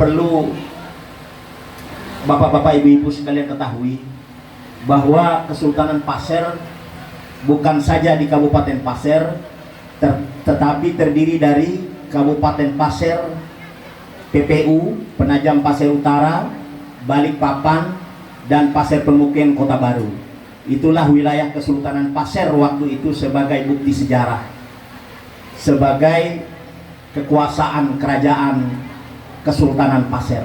perlu bapak-bapak, ibu-ibu sekalian ketahui bahwa Kesultanan Pasir bukan saja di Kabupaten Pasir, tetapi terdiri dari Kabupaten Pasir, PPU, Penajam Pasir Utara, Balikpapan, dan Pasir Pemukiman Kota Baru. Itulah wilayah Kesultanan Pasir waktu itu sebagai bukti sejarah, sebagai kekuasaan kerajaan Kesultanan Pasir.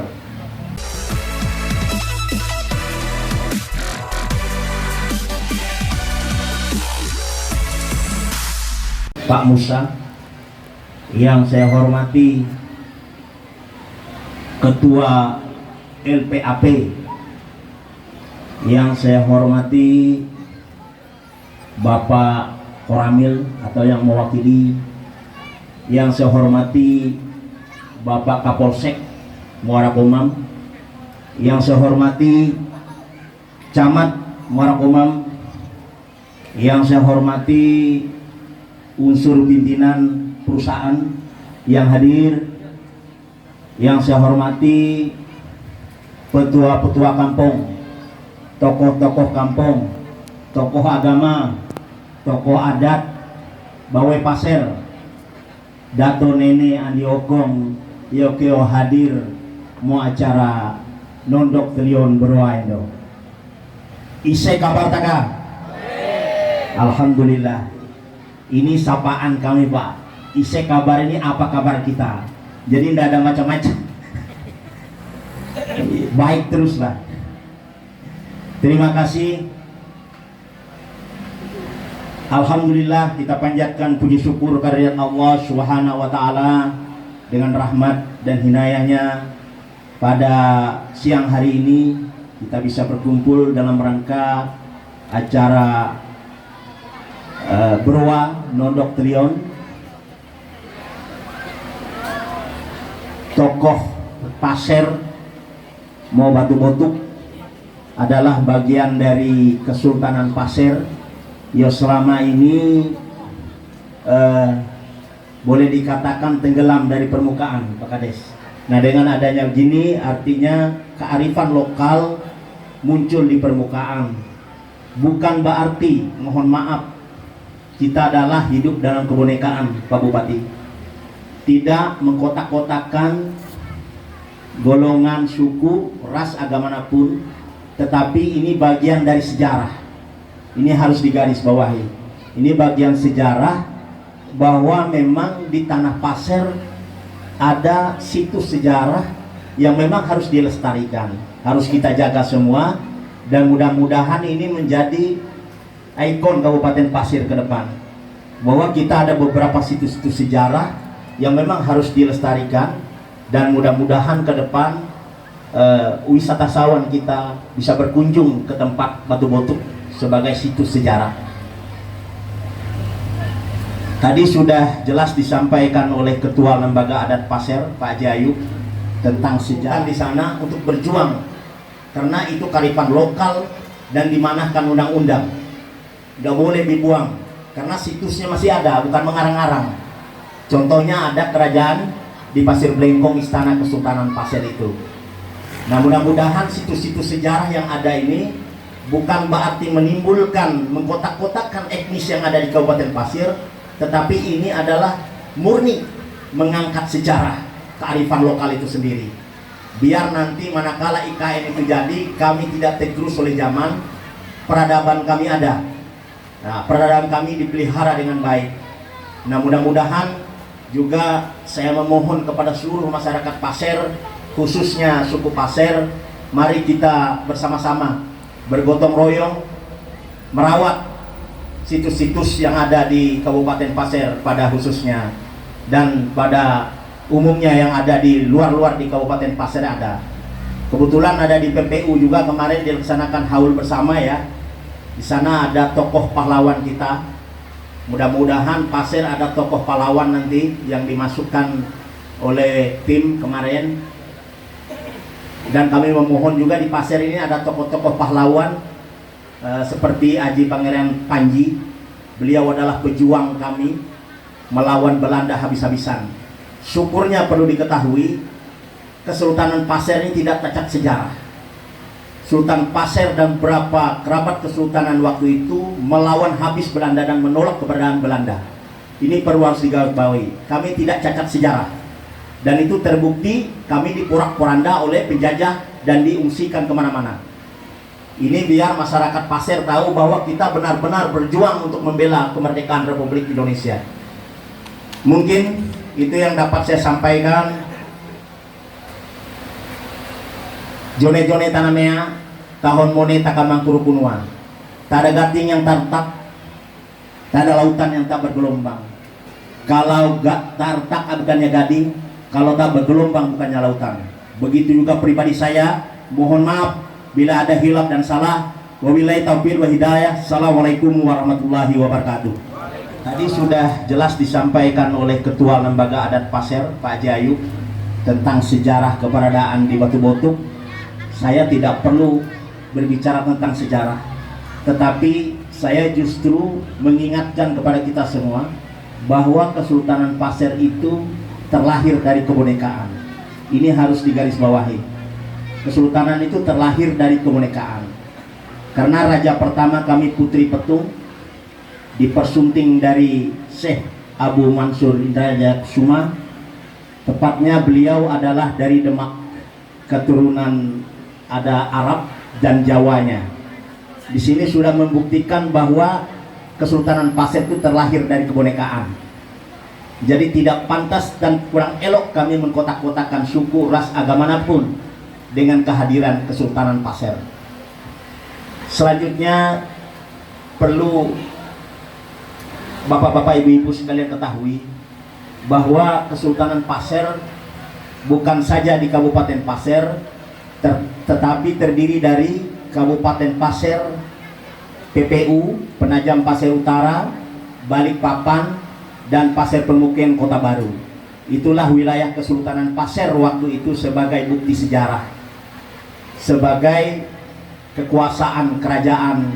Pak Musa, yang saya hormati Ketua LPAP, yang saya hormati Bapak Koramil atau yang mewakili, yang saya hormati Bapak Kapolsek Muara Komam, yang saya hormati Camat Muara Komam, yang saya hormati unsur pimpinan perusahaan yang hadir, yang saya hormati petua-petua kampung, tokoh-tokoh kampung, tokoh agama, tokoh adat, Bawai Pasir, Dato Nene Andi Ogong, Yokio hadir mau acara Nondok Telion Berwaindo. Ise kabar taka? Alhamdulillah. Ini sapaan kami, Pak. Ise kabar ini apa kabar kita? Jadi tidak ada macam-macam. Baik teruslah. Terima kasih. Alhamdulillah, kita panjatkan puji syukur kehadirat Allah Subhanahu wa taala dengan rahmat dan hinayahnya. Pada siang hari ini kita bisa berkumpul dalam rangka acara Berwa Nondok Telion. Tokoh Pasir mau Batu Botuk adalah bagian dari Kesultanan Pasir yang selama ini boleh dikatakan tenggelam dari permukaan, Pak Kades. Nah, dengan adanya begini artinya kearifan lokal muncul di permukaan. Bukan berarti, mohon maaf, kita adalah hidup dalam kebinekaan, Pak Bupati. Tidak mengkotak-kotakan golongan, suku, ras, agama manapun, tetapi ini bagian dari sejarah. Ini harus digarisbawahi. Ini bagian sejarah bahwa memang di Tanah Pasir ada situs sejarah yang memang harus dilestarikan, harus kita jaga semua, dan mudah-mudahan ini menjadi ikon Kabupaten Pasir ke depan, bahwa kita ada beberapa situs-situs sejarah yang memang harus dilestarikan, dan mudah-mudahan ke depan wisatawan kita bisa berkunjung ke tempat Batu Botuk sebagai situs sejarah. Tadi sudah jelas disampaikan oleh Ketua Lembaga Adat Pasir, Pak Haji Ayub, tentang sejarah di sana untuk berjuang, karena itu kearifan lokal dan dimanahkan undang-undang. Nggak boleh dibuang karena situsnya masih ada, bukan mengarang-arang. Contohnya ada kerajaan di Pasir Blengkong, Istana Kesultanan Pasir itu. Nah, mudah-mudahan situs-situs sejarah yang ada ini bukan berarti menimbulkan, mengkotak-kotakkan etnis yang ada di Kabupaten Pasir, tetapi ini adalah murni mengangkat sejarah kearifan lokal itu sendiri. Biar nanti manakala IKN itu jadi, kami tidak tergerus oleh zaman, peradaban kami ada. Nah, peradaban kami dipelihara dengan baik. Nah, mudah-mudahan juga saya memohon kepada seluruh masyarakat Pasir, khususnya suku Pasir, mari kita bersama-sama bergotong royong merawat situs-situs yang ada di Kabupaten Pasir pada khususnya, dan pada umumnya yang ada di luar-luar di Kabupaten Pasir ada. Kebetulan ada di PPU juga kemarin dilaksanakan haul bersama ya. Di sana ada tokoh pahlawan kita. Mudah-mudahan Pasir ada tokoh pahlawan nanti yang dimasukkan oleh tim kemarin. Dan kami memohon juga di Pasir ini ada tokoh-tokoh pahlawan seperti Aji Pangeran Panji. Beliau adalah pejuang kami melawan Belanda habis-habisan. Syukurnya perlu diketahui Kesultanan Pasir ini tidak cacat sejarah. Sultan Pasir dan beberapa kerabat kesultanan waktu itu melawan habis Belanda dan menolak keberadaan Belanda. Ini perlu harus digarisbawahi. Kami tidak cacat sejarah. Dan itu terbukti kami diporak-poranda oleh penjajah dan diungsikan kemana-mana. Ini biar masyarakat Pasir tahu bahwa kita benar-benar berjuang untuk membela kemerdekaan Republik Indonesia. Mungkin itu yang dapat saya sampaikan. Jone-jone tanamea, tahun mone takamangkuru kunua. Tak ada gating yang tartak, tak ada lautan yang tak bergelombang. Kalau gak tartak bukannya gading, kalau tak bergelombang bukannya lautan. Begitu juga pribadi saya, mohon maaf bila ada hilaf dan salah. Wabillahi taufiq wa hidayah. Assalamualaikum warahmatullahi wabarakatuh. Tadi sudah jelas disampaikan oleh Ketua Lembaga Adat Pasir, Pak Jayu, tentang sejarah keberadaan di Batu Botuk. Saya tidak perlu berbicara tentang sejarah, tetapi saya justru mengingatkan kepada kita semua bahwa Kesultanan Pasir itu terlahir dari kebinekaan. Ini harus digarisbawahi. Kesultanan itu terlahir dari kebinekaan. Karena raja pertama kami Putri Petung dipersunting dari Syekh Abu Mansur Indrajaya Kusuma. Tepatnya beliau adalah dari Demak, keturunan ada Arab dan Jawanya. Di sini sudah membuktikan bahwa Kesultanan Pasir itu terlahir dari kebinekaan. Jadi tidak pantas dan kurang elok kami mengkotak-kotakan suku, ras, agama manapun dengan kehadiran Kesultanan Pasir. Selanjutnya perlu bapak-bapak, ibu-ibu sekalian ketahui bahwa Kesultanan Pasir bukan saja di Kabupaten Pasir, tetapi terdiri dari Kabupaten Pasir, PPU, Penajam Pasir Utara, Balikpapan, dan Pasir Pemukiman Kota Baru. Itulah wilayah Kesultanan Pasir waktu itu sebagai bukti sejarah, sebagai kekuasaan kerajaan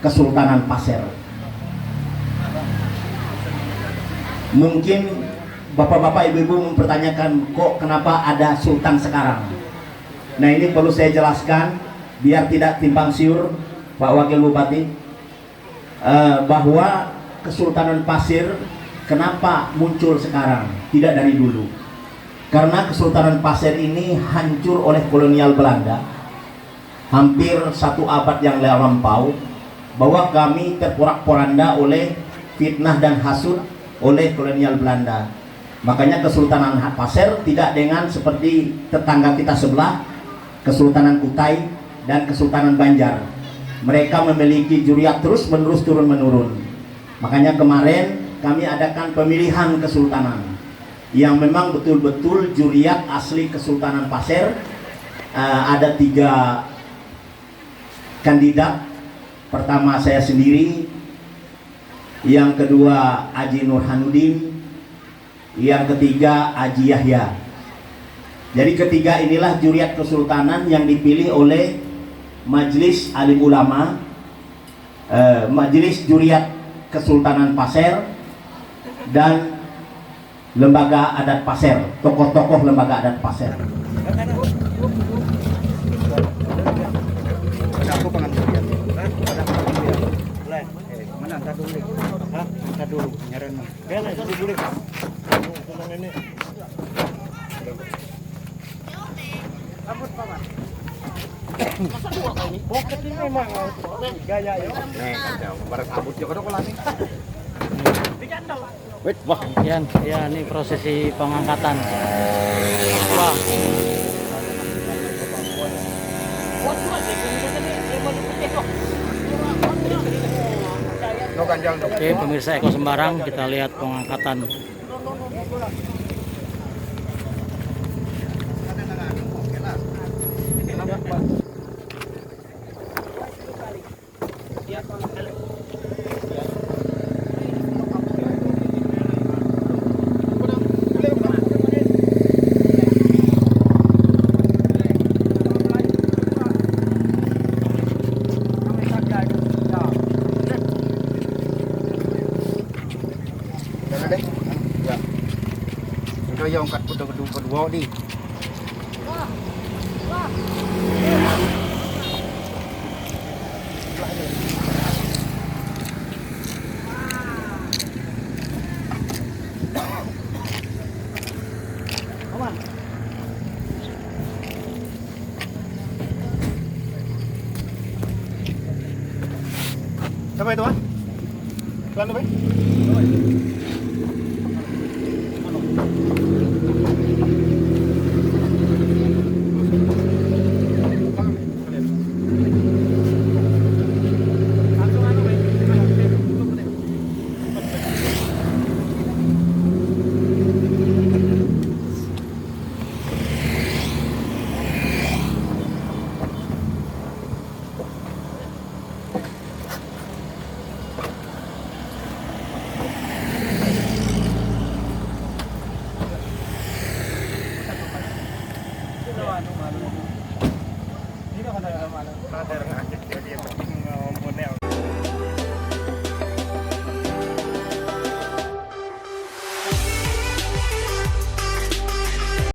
Kesultanan Pasir. Mungkin bapak-bapak, ibu-ibu mempertanyakan, kok kenapa ada sultan sekarang? Nah, ini perlu saya jelaskan biar tidak timpang siur, Pak Wakil Bupati, bahwa Kesultanan Pasir kenapa muncul sekarang, tidak dari dulu. Karena Kesultanan Pasir ini hancur oleh kolonial Belanda hampir 1 abad yang lampau, bahwa kami terporak-poranda oleh fitnah dan hasud oleh kolonial Belanda. Makanya Kesultanan Pasir tidak dengan seperti tetangga kita sebelah, Kesultanan Kutai dan Kesultanan Banjar. Mereka memiliki juriat terus menerus turun-menurun. Makanya kemarin kami adakan pemilihan kesultanan yang memang betul-betul juriat asli Kesultanan Pasir. Ada 3 kandidat. Pertama saya sendiri, yang kedua Haji Nurhanuddin, yang ketiga Haji Yahya. Jadi ketiga inilah juriat kesultanan yang dipilih oleh Majelis Alim Ulama, Majelis Juriat Kesultanan Pasir, dan Lembaga Adat Pasir, tokoh-tokoh Lembaga Adat Pasir. Wah, ya ini prosesi pengangkatan. Wah. Oke, pemirsa Eko Sembarang, kita lihat pengangkatan. Yang kat kedua di Apa itu, Pak? Iklan apa?